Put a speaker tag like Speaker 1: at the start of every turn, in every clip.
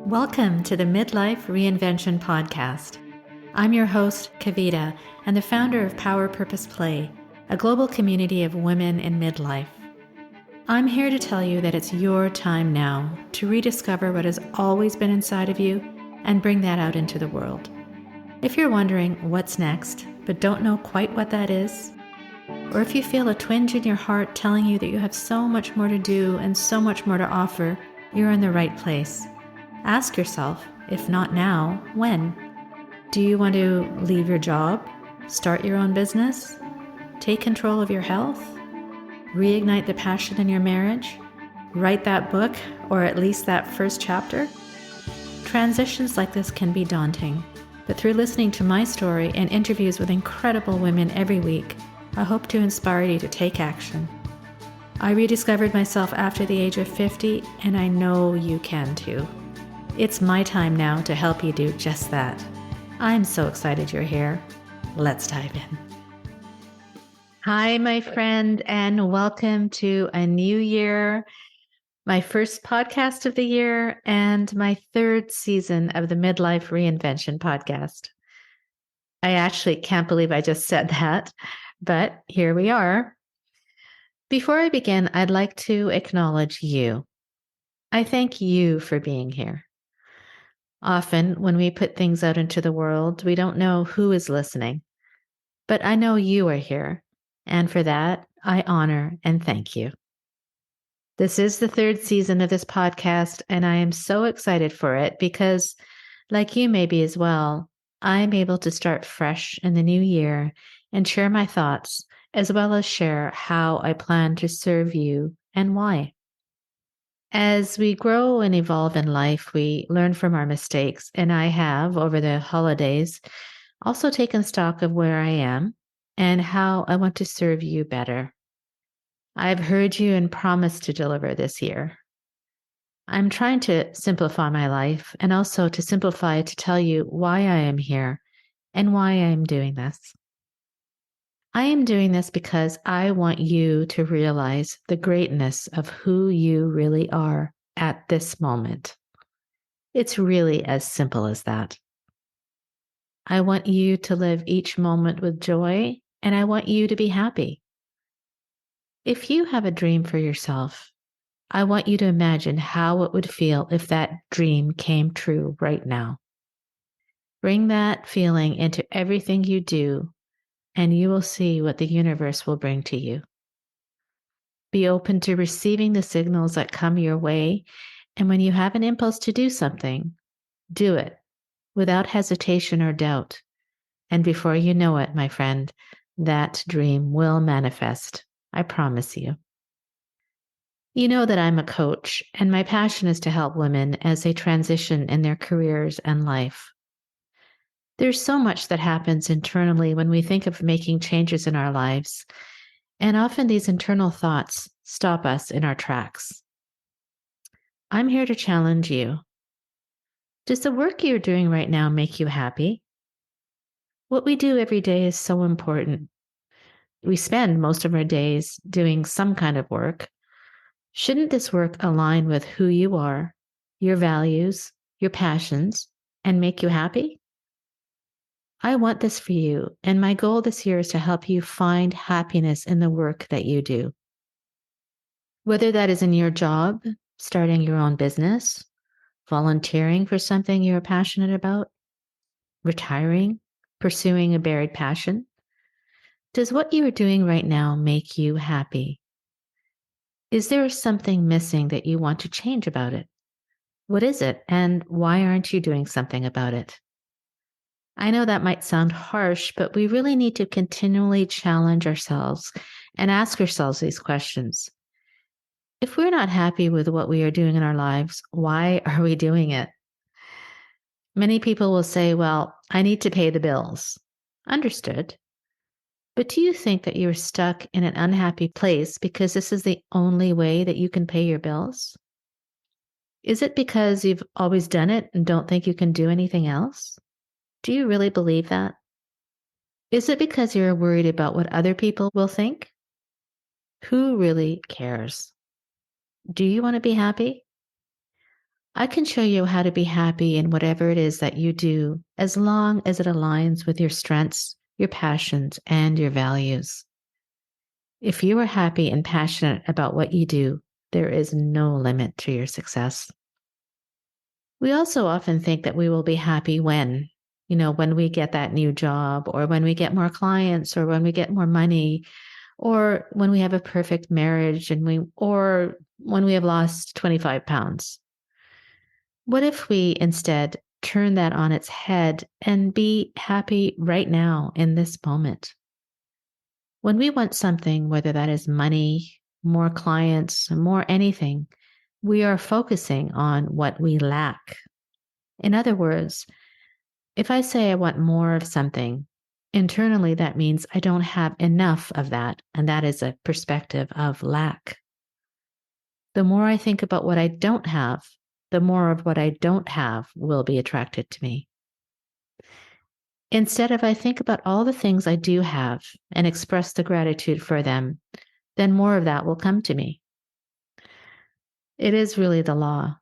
Speaker 1: Welcome to the Midlife Reinvention podcast. I'm your host, Kavita, and the founder of Power Purpose Play, a global community of women in midlife. I'm here to tell you that it's your time now to rediscover what has always been inside of you and bring that out into the world. If you're wondering what's next, but don't know quite what that is, or if you feel a twinge in your heart telling you that you have so much more to do and so much more to offer, you're in the right place. Ask yourself, if not now, when? Do you want to leave your job, start your own business, take control of your health, reignite the passion in your marriage, write that book, or at least that first chapter? Transitions like this can be daunting, but through listening to my story and interviews with incredible women every week, I hope to inspire you to take action. I rediscovered myself after the age of 50, and I know you can too. It's my time now to help you do just that. I'm so excited you're here. Let's dive in. Hi, my friend, and welcome to a new year, my first podcast of the year, and my third season of the Midlife Reinvention podcast. I actually can't believe I just said that, but here we are. Before I begin, I'd like to acknowledge you. I thank you for being here. Often, when we put things out into the world, we don't know who is listening. But I know you are here, and for that, I honor and thank you. This is the third season of this podcast, and I am so excited for it because, like you maybe as well, I'm able to start fresh in the new year and share my thoughts, as well as share how I plan to serve you and why. As we grow and evolve in life, we learn from our mistakes, and I have, over the holidays, also taken stock of where I am and how I want to serve you better. I've heard you and promised to deliver this year. I'm trying to simplify my life and also to simplify to tell you why I am here and why I am doing this. I am doing this because I want you to realize the greatness of who you really are at this moment. It's really as simple as that. I want you to live each moment with joy, and I want you to be happy. If you have a dream for yourself, I want you to imagine how it would feel if that dream came true right now. Bring that feeling into everything you do, and you will see what the universe will bring to you. Be open to receiving the signals that come your way, and when you have an impulse to do something, do it without hesitation or doubt. And before you know it, my friend, that dream will manifest. I promise you. You know that I'm a coach, and my passion is to help women as they transition in their careers and life. There's so much that happens internally when we think of making changes in our lives, and often these internal thoughts stop us in our tracks. I'm here to challenge you. Does the work you're doing right now make you happy? What we do every day is so important. We spend most of our days doing some kind of work. Shouldn't this work align with who you are, your values, your passions, and make you happy? I want this for you, and my goal this year is to help you find happiness in the work that you do. Whether that is in your job, starting your own business, volunteering for something you're passionate about, retiring, pursuing a buried passion, does what you are doing right now make you happy? Is there something missing that you want to change about it? What is it, and why aren't you doing something about it? I know that might sound harsh, but we really need to continually challenge ourselves and ask ourselves these questions. If we're not happy with what we are doing in our lives, why are we doing it? Many people will say, well, I need to pay the bills. Understood. But do you think that you're stuck in an unhappy place because this is the only way that you can pay your bills? Is it because you've always done it and don't think you can do anything else? Do you really believe that? Is it because you're worried about what other people will think? Who really cares? Do you want to be happy? I can show you how to be happy in whatever it is that you do, as long as it aligns with your strengths, your passions, and your values. If you are happy and passionate about what you do, there is no limit to your success. We also often think that we will be happy when we get that new job, or when we get more clients, or when we get more money, or when we have a perfect marriage or when we have lost 25 pounds. What if we instead turn that on its head and be happy right now in this moment? When we want something, whether that is money, more clients, more anything, we are focusing on what we lack. In other words, if I say I want more of something, internally that means I don't have enough of that, and that is a perspective of lack. The more I think about what I don't have, the more of what I don't have will be attracted to me. Instead, if I think about all the things I do have and express the gratitude for them, then more of that will come to me. It is really the law.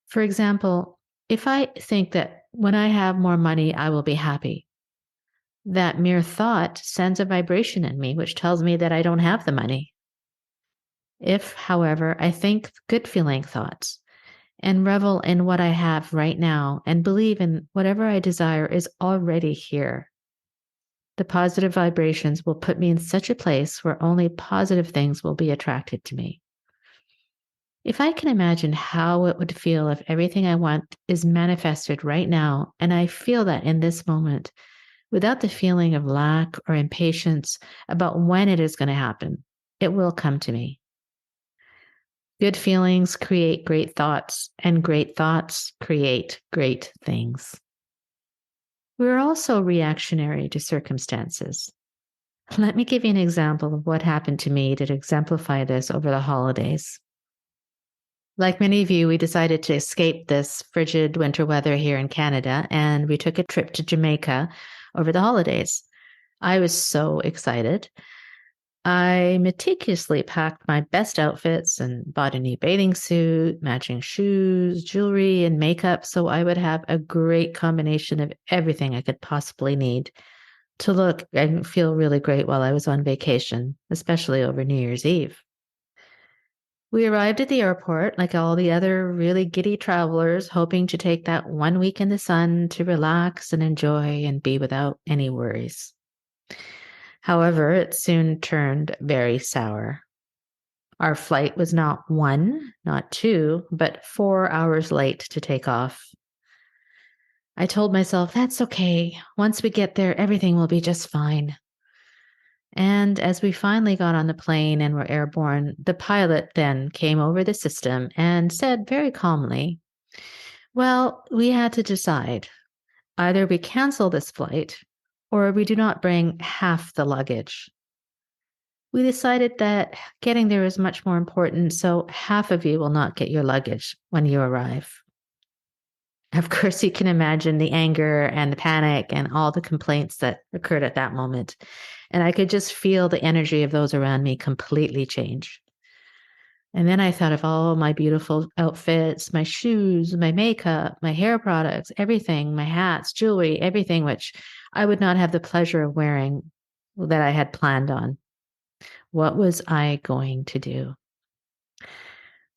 Speaker 1: For example, if I think that when I have more money, I will be happy, that mere thought sends a vibration in me, which tells me that I don't have the money. If, however, I think good feeling thoughts and revel in what I have right now and believe in whatever I desire is already here, the positive vibrations will put me in such a place where only positive things will be attracted to me. If I can imagine how it would feel if everything I want is manifested right now, and I feel that in this moment, without the feeling of lack or impatience about when it is going to happen, it will come to me. Good feelings create great thoughts, and great thoughts create great things. We're also reactionary to circumstances. Let me give you an example of what happened to me to exemplify this over the holidays. Like many of you, we decided to escape this frigid winter weather here in Canada, and we took a trip to Jamaica over the holidays. I was so excited. I meticulously packed my best outfits and bought a new bathing suit, matching shoes, jewelry, and makeup so I would have a great combination of everything I could possibly need to look and feel really great while I was on vacation, especially over New Year's Eve. We arrived at the airport like all the other really giddy travelers, hoping to take that 1 week in the sun to relax and enjoy and be without any worries. However, it soon turned very sour. Our flight was not 1, not 2, but 4 hours late to take off. I told myself, that's okay. Once we get there, everything will be just fine. And as we finally got on the plane and were airborne, the pilot then came over the system and said very calmly, well, we had to decide. Either we cancel this flight or we do not bring half the luggage. We decided that getting there is much more important, so half of you will not get your luggage when you arrive. Of course, you can imagine the anger and the panic and all the complaints that occurred at that moment. And I could just feel the energy of those around me completely change. And then I thought of all my beautiful outfits, my shoes, my makeup, my hair products, everything, my hats, jewelry, everything, which I would not have the pleasure of wearing that I had planned on. What was I going to do?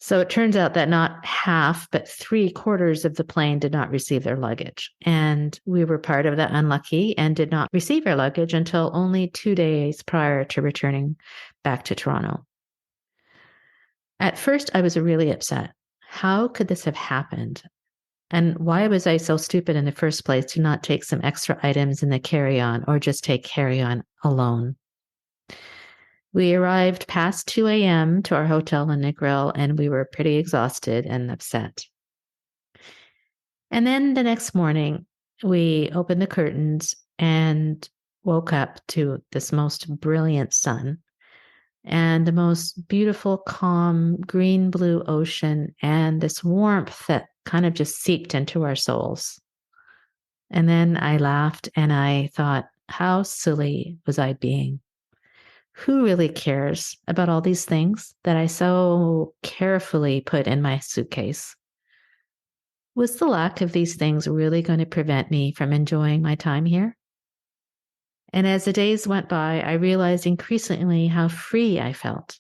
Speaker 1: So it turns out that not half, but 3/4 of the plane did not receive their luggage. And we were part of the unlucky and did not receive our luggage until only 2 days prior to returning back to Toronto. At first, I was really upset. How could this have happened? And why was I so stupid in the first place to not take some extra items in the carry-on or just take carry-on alone? We arrived past 2 a.m. to our hotel in Negril, and we were pretty exhausted and upset. And then the next morning, we opened the curtains and woke up to this most brilliant sun and the most beautiful, calm, green-blue ocean and this warmth that kind of just seeped into our souls. And then I laughed and I thought, how silly was I being? Who really cares about all these things that I so carefully put in my suitcase? Was the lack of these things really going to prevent me from enjoying my time here? And as the days went by, I realized increasingly how free I felt.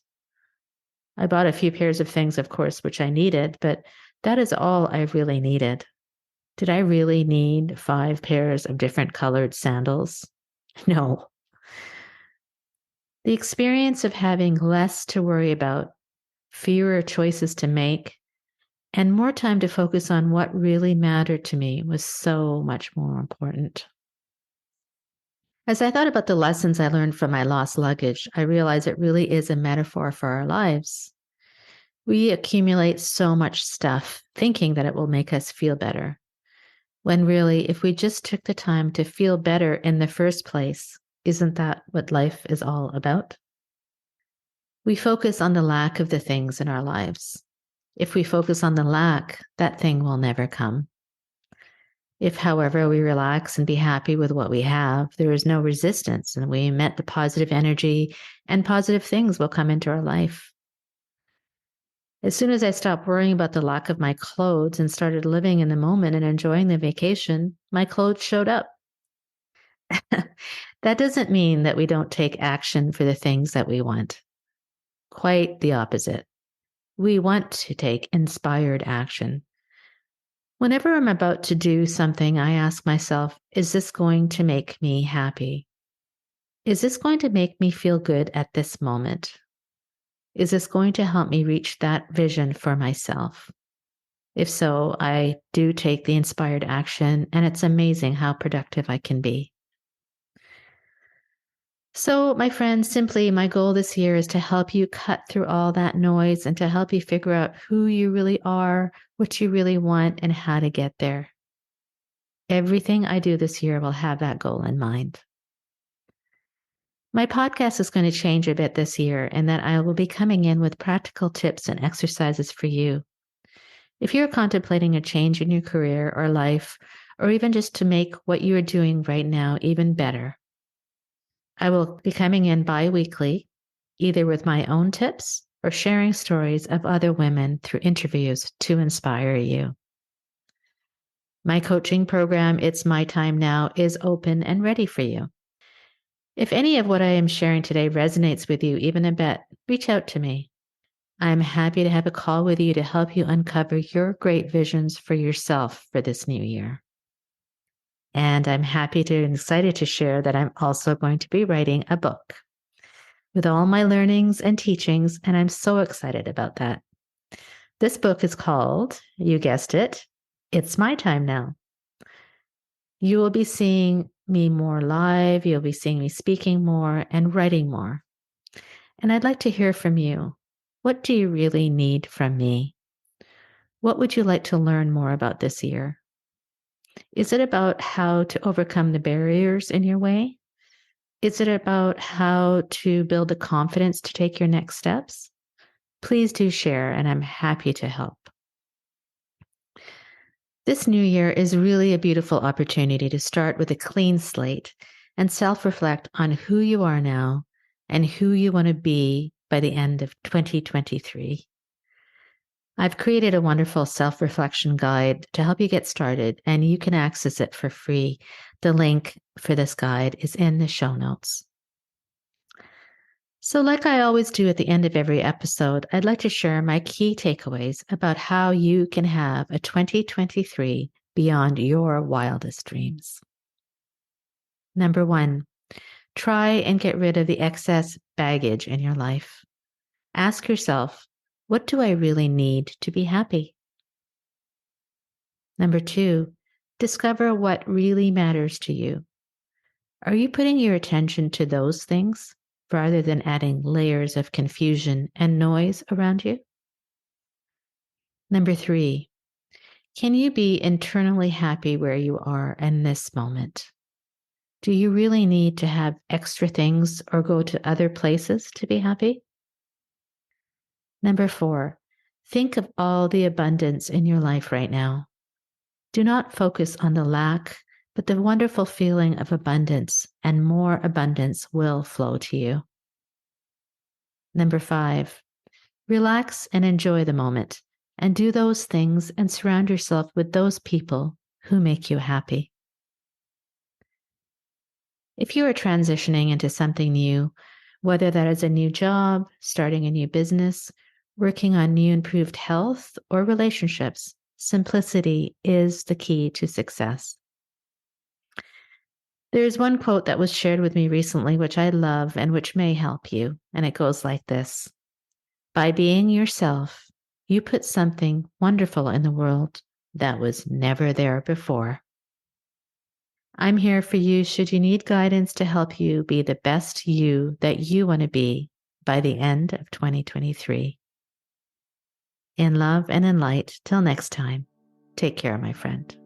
Speaker 1: I bought a few pairs of things, of course, which I needed, but that is all I really needed. Did I really need 5 pairs of different colored sandals? No. The experience of having less to worry about, fewer choices to make, and more time to focus on what really mattered to me was so much more important. As I thought about the lessons I learned from my lost luggage, I realized it really is a metaphor for our lives. We accumulate so much stuff thinking that it will make us feel better, when really, if we just took the time to feel better in the first place, isn't that what life is all about? We focus on the lack of the things in our lives. If we focus on the lack, that thing will never come. If, however, we relax and be happy with what we have, there is no resistance and we emit the positive energy and positive things will come into our life. As soon as I stopped worrying about the lack of my clothes and started living in the moment and enjoying the vacation, my clothes showed up. That doesn't mean that we don't take action for the things that we want. Quite the opposite. We want to take inspired action. Whenever I'm about to do something, I ask myself, is this going to make me happy? Is this going to make me feel good at this moment? Is this going to help me reach that vision for myself? If so, I do take the inspired action, and it's amazing how productive I can be. So, my friends, simply my goal this year is to help you cut through all that noise and to help you figure out who you really are, what you really want, and how to get there. Everything I do this year will have that goal in mind. My podcast is going to change a bit this year, and that I will be coming in with practical tips and exercises for you. If you're contemplating a change in your career or life, or even just to make what you are doing right now even better, I will be coming in bi-weekly, either with my own tips or sharing stories of other women through interviews to inspire you. My coaching program, It's My Time Now, is open and ready for you. If any of what I am sharing today resonates with you even a bit, reach out to me. I'm happy to have a call with you to help you uncover your great visions for yourself for this new year. And I'm happy to and excited to share that I'm also going to be writing a book with all my learnings and teachings, and I'm so excited about that. This book is called, you guessed it, It's My Time Now. You will be seeing me more live, you'll be seeing me speaking more and writing more. And I'd like to hear from you. What do you really need from me? What would you like to learn more about this year? Is it about how to overcome the barriers in your way? Is it about how to build the confidence to take your next steps? Please do share, and I'm happy to help. This new year is really a beautiful opportunity to start with a clean slate and self-reflect on who you are now and who you want to be by the end of 2023. I've created a wonderful self-reflection guide to help you get started, and you can access it for free. The link for this guide is in the show notes. So, like I always do at the end of every episode, I'd like to share my key takeaways about how you can have a 2023 beyond your wildest dreams. Number 1, try and get rid of the excess baggage in your life. Ask yourself, what do I really need to be happy? Number 2, discover what really matters to you. Are you putting your attention to those things rather than adding layers of confusion and noise around you? Number 3, can you be internally happy where you are in this moment? Do you really need to have extra things or go to other places to be happy? Number 4, think of all the abundance in your life right now. Do not focus on the lack, but the wonderful feeling of abundance, and more abundance will flow to you. Number 5, relax and enjoy the moment and do those things and surround yourself with those people who make you happy. If you are transitioning into something new, whether that is a new job, starting a new business, working on new improved health, or relationships, simplicity is the key to success. There's one quote that was shared with me recently, which I love and which may help you, and it goes like this: by being yourself, you put something wonderful in the world that was never there before. I'm here for you should you need guidance to help you be the best you that you want to be by the end of 2023. In love and in light, till next time, take care, my friend.